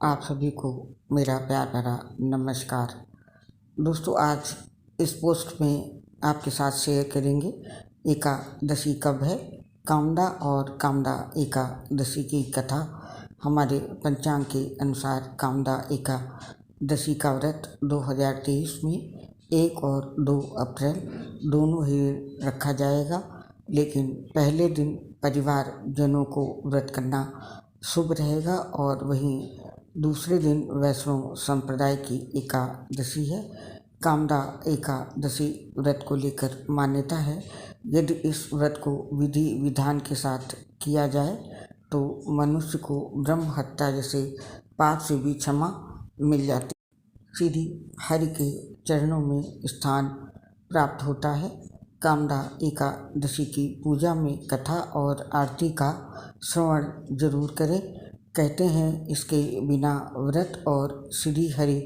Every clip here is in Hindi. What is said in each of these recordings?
आप सभी को मेरा प्यार भरा नमस्कार। दोस्तों, आज इस पोस्ट में आपके साथ शेयर करेंगे एकादशी कब है। कामदा और कामदा एकादशी की कथा। हमारे पंचांग के अनुसार कामदा एकादशी का व्रत 2023 में 1 और 2 अप्रैल दोनों ही रखा जाएगा, लेकिन पहले दिन परिवार जनों को व्रत करना शुभ रहेगा और वहीं दूसरे दिन वैष्णव संप्रदाय की एकादशी है। कामदा एकादशी व्रत को लेकर मान्यता है, यदि इस व्रत को विधि विधान के साथ किया जाए तो मनुष्य को ब्रह्म हत्या जैसे पाप से भी क्षमा मिल जाती, श्री हरि के चरणों में स्थान प्राप्त होता है। कामदा एकादशी की पूजा में कथा और आरती का श्रवण जरूर करें। कहते हैं इसके बिना व्रत और श्री हरि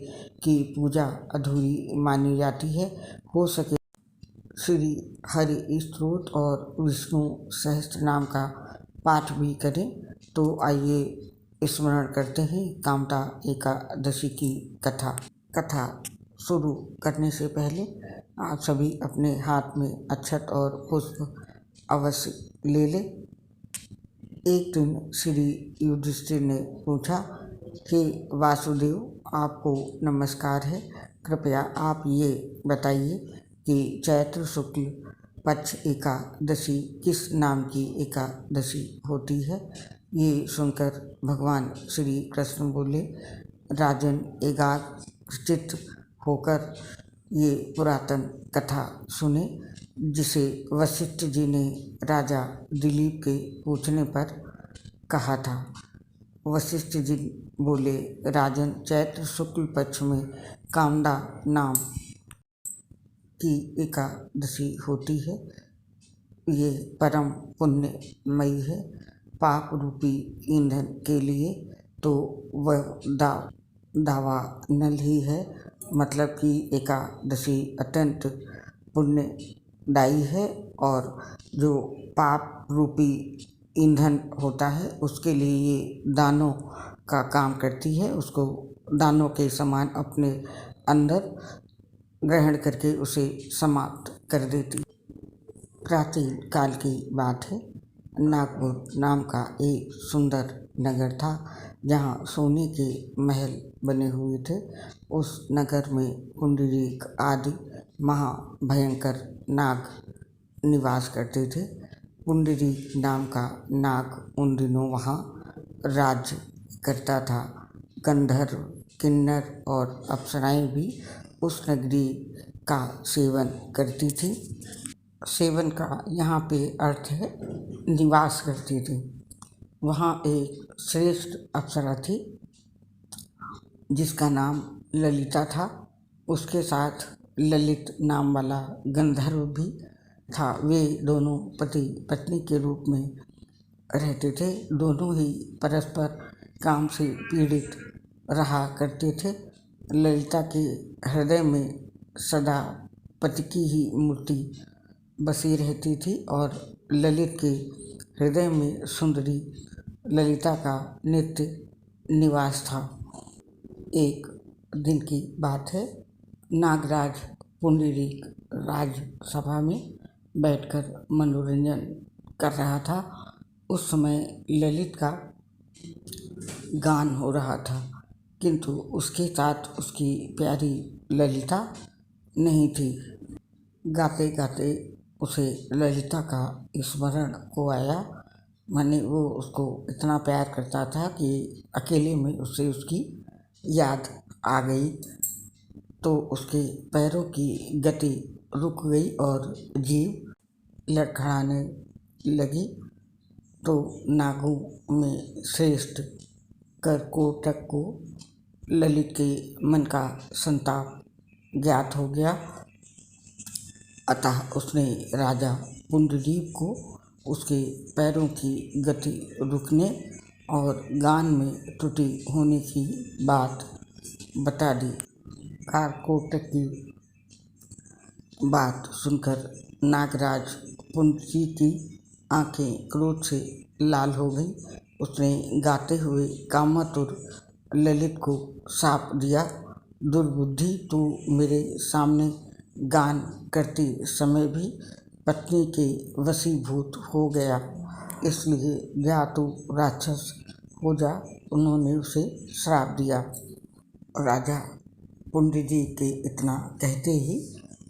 की पूजा अधूरी मानी जाती है। हो सके श्री हरि स्तोत्र और विष्णु सहस्त्र नाम का पाठ भी करें। तो आइए स्मरण करते हैं कामदा एकादशी की कथा शुरू करने से पहले आप सभी अपने हाथ में अक्षत और पुष्प अवश्य ले लें। एक दिन श्री युधिष्ठिर ने पूछा, हे वासुदेव, आपको नमस्कार है। कृपया आप ये बताइए कि चैत्र शुक्ल पक्ष एकादशी किस नाम की एकादशी होती है। ये सुनकर भगवान श्री कृष्ण बोले, राजन, एकाग्रचित्त होकर ये पुरातन कथा सुने, जिसे वशिष्ठ जी ने राजा दिलीप के पूछने पर कहा था। वशिष्ठ जी बोले, राजन, चैत्र शुक्ल पक्ष में कामदा नाम की एकादशी होती है। ये परम पुण्यमयी है। पाप रूपी ईंधन के लिए तो वह दावा नल ही है, मतलब कि एकादशी अत्यंत पुण्यदायी है और जो पाप रूपी ईंधन होता है उसके लिए ये दानों का काम करती है। उसको दानों के समान अपने अंदर ग्रहण करके उसे समाप्त कर देती। प्राचीन काल की बात है। नागपुर नाम का एक सुंदर नगर था जहाँ सोने के महल बने हुए थे। उस नगर में पुंडरीक आदि महाभयंकर नाग निवास करते थे। पुंडरीक नाम का नाग उन दिनों वहाँ राज्य करता था। गंधर्व, किन्नर और अप्सराएं भी उस नगरी का सेवन करती थी। सेवन का यहाँ पे अर्थ है निवास करती थी। वहाँ एक श्रेष्ठ अप्सरा थी जिसका नाम ललिता था। उसके साथ ललित नाम वाला गंधर्व भी था। वे दोनों पति पत्नी के रूप में रहते थे। दोनों ही परस्पर काम से पीड़ित रहा करते थे। ललिता के हृदय में सदा पति की ही मूर्ति बसी रहती थी और ललित के हृदय में सुंदरी ललिता का नित्य निवास था। एक दिन की बात है। नागराज पुंडरीक राजसभा में बैठकर मनोरंजन कर रहा था। उस समय ललित का गान हो रहा था, किंतु उसके साथ उसकी प्यारी ललिता नहीं थी। गाते गाते उसे ललिता का स्मरण को आया। माने वो उसको इतना प्यार करता था कि अकेले में उससे उसकी याद आ गई। तो उसके पैरों की गति रुक गई और जीभ लड़खड़ाने लगी। तो नागों में श्रेष्ठ करकोटक को ललित के मन का संताप ज्ञात हो गया। अतः उसने राजा पुंडरीक को उसके पैरों की गति रुकने और गान में त्रुटि होने की बात बता दी। करकोटक की बात सुनकर नागराज पुंडरीक की आंखें क्रोध से लाल हो गई। उसने गाते हुए कामातुर ललित को शाप दिया, दुर्बुद्धि, तू मेरे सामने गान करते समय भी पत्नी के वशीभूत हो गया, इसलिए या तू राक्षस हो जा। उन्होंने उसे श्राप दिया। राजा पुंडरीक के इतना कहते ही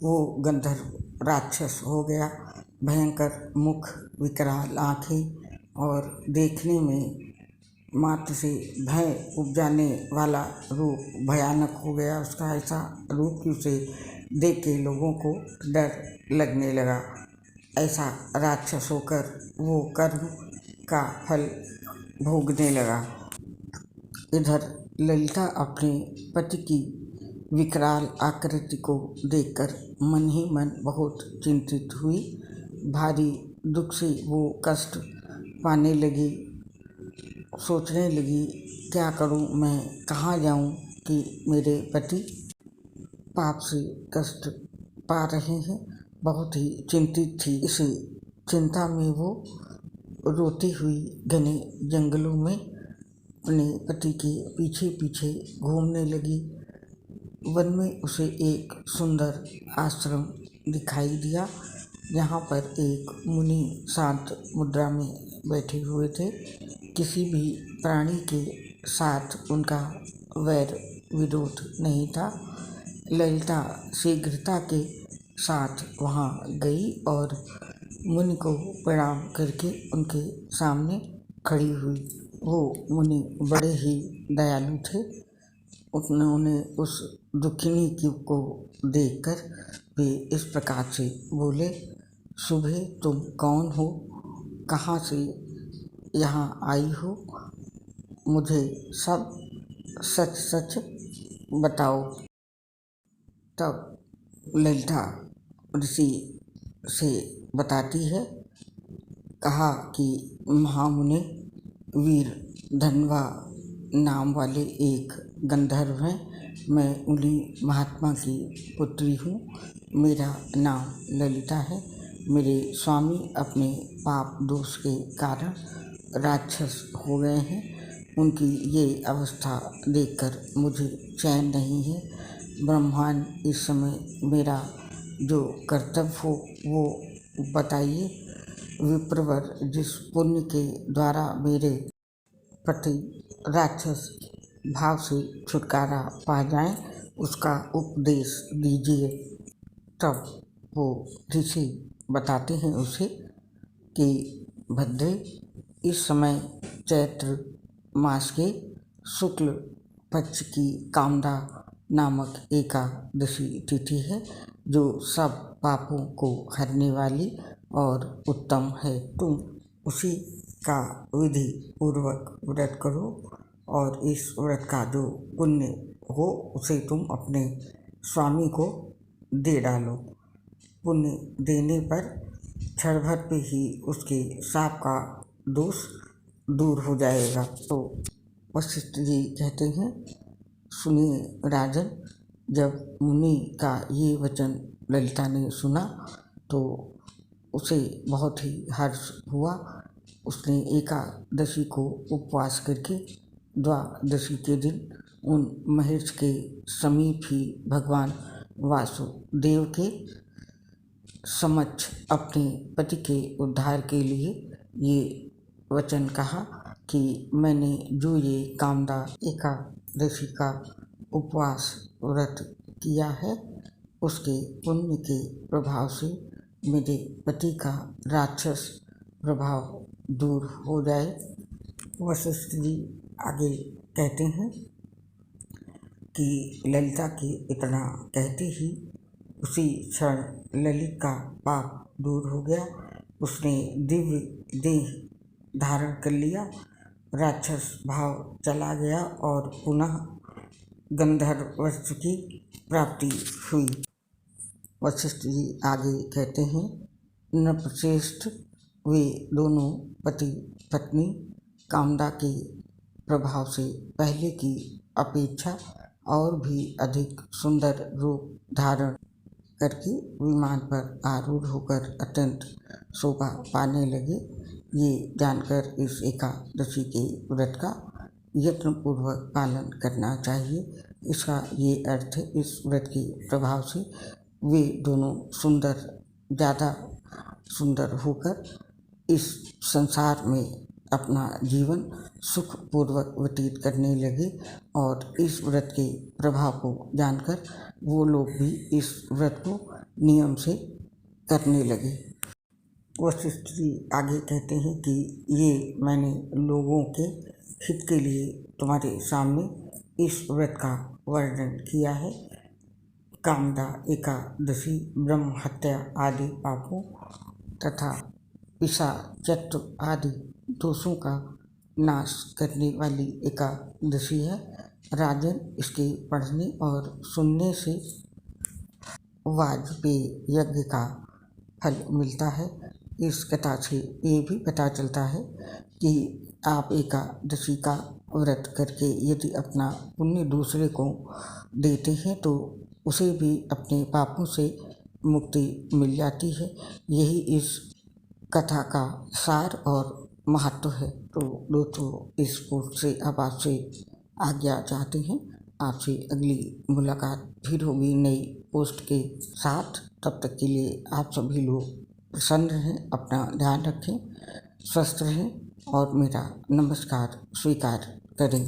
वो गंधर्व राक्षस हो गया। भयंकर मुख, विकराल आँखें और देखने में मात्र से भय उपजाने वाला रूप भयानक हो गया। उसका ऐसा रूप कि उसे देख के लोगों को डर लगने लगा। ऐसा राक्षस होकर वो कर्म का फल भोगने लगा। इधर ललिता अपने पति की विकराल आकृति को देखकर मन ही मन बहुत चिंतित हुई। भारी दुख से वो कष्ट पाने लगी। सोचने लगी, क्या करूं मैं, कहाँ जाऊं कि मेरे पति पाप से कष्ट पा रहे हैं। बहुत ही चिंतित थी। इसी चिंता में वो रोती हुई घने जंगलों में अपने पति के पीछे पीछे घूमने लगी। वन में उसे एक सुंदर आश्रम दिखाई दिया, जहाँ पर एक मुनि शांत मुद्रा में बैठे हुए थे। किसी भी प्राणी के साथ उनका वैर विरोध नहीं था। ललिता शीघ्रता के साथ वहाँ गई और मुनि को प्रणाम करके उनके सामने खड़ी हुई। वो मुनि बड़े ही दयालु थे। उन्होंने उस दुखिनी को देखकर वे इस प्रकार से बोले, सुबह तुम कौन हो, कहाँ से यहाँ आई हो, मुझे सब सच सच बताओ। तब ललिता ऋषि से बताती है, कहा कि महामुनि, वीर धनवा नाम वाले एक गंधर्व हैं। मैं उन्हीं महात्मा की पुत्री हूँ। मेरा नाम ललिता है। मेरे स्वामी अपने पाप दोष के कारण राक्षस हो गए हैं। उनकी ये अवस्था देखकर मुझे चैन नहीं है। ब्रह्मांड इस समय मेरा जो कर्तव्य हो वो बताइए। विप्रवर जिस पुण्य के द्वारा मेरे पति राक्षस भाव से छुटकारा पा जाएं, उसका उपदेश दीजिए। तब वो ऋषि बताते हैं उसे कि भद्रे, इस समय चैत्र मास के शुक्ल पक्ष की कामदा नामक एकादशी तिथि है, जो सब पापों को हरने वाली और उत्तम है। तुम उसी का विधि पूर्वक व्रत करो और इस व्रत का जो पुण्य हो उसे तुम अपने स्वामी को दे डालो। पुण्य देने पर क्षण भर पे ही उसके शाप का दोष दूर हो जाएगा। तो वशिष्ठ जी कहते हैं, सुनिए राजन, जब मुनि का ये वचन ललिता ने सुना तो उसे बहुत ही हर्ष हुआ। उसने एकादशी को उपवास करके द्वादशी के दिन उन महेश के समीप ही भगवान वासुदेव के समक्ष अपने पति के उद्धार के लिए ये वचन कहा कि मैंने जो ये कामदा एकादशी का उपवास व्रत किया है, उसके पुण्य के प्रभाव से मेरे पति का राक्षस प्रभाव दूर हो जाए। वशिष्ठ जी आगे कहते हैं कि ललिता के इतना कहते ही उसी क्षण ललित का पाप दूर हो गया। उसने दिव्य देह धारण कर लिया, राक्षस भाव चला गया और पुनः गंधर्वत्व की प्राप्ति हुई। वशिष्ठ जी आगे कहते हैं, नृपश्रेष्ठ, वे दोनों पति पत्नी कामदा के प्रभाव से पहले की अपेक्षा और भी अधिक सुंदर रूप धारण करके विमान पर आरूढ़ होकर अत्यंत शोभा पाने लगे। ये जानकर इस एकादशी के व्रत का यत्नपूर्वक पालन करना चाहिए। इसका ये अर्थ है, इस व्रत के प्रभाव से वे दोनों ज़्यादा सुंदर होकर इस संसार में अपना जीवन सुखपूर्वक व्यतीत करने लगे और इस व्रत के प्रभाव को जानकर वो लोग भी इस व्रत को नियम से करने लगे। वशिष्ठ जी आगे कहते हैं कि ये मैंने लोगों के हित के लिए तुम्हारे सामने इस व्रत का वर्णन किया है। कामदा एकादशी ब्रह्म हत्या आदि पापों तथा पिशाचत्व आदि दोषों का नाश करने वाली एकादशी है। राजन, इसके पढ़ने और सुनने से वाजपेय यज्ञ का फल मिलता है। इस कथा से ये भी पता चलता है कि आप एकादशी का व्रत करके यदि अपना पुण्य दूसरे को देते हैं तो उसे भी अपने पापों से मुक्ति मिल जाती है। यही इस कथा का सार और महत्व है। तो दोस्तों, इस पोस्ट से अब आपसे आज्ञा चाहते हैं। आपसे अगली मुलाकात फिर होगी नई पोस्ट के साथ। तब तक के लिए आप सभी लोग प्रसन्न रहें, अपना ध्यान रखें, स्वस्थ रहें और मेरा नमस्कार स्वीकार करें।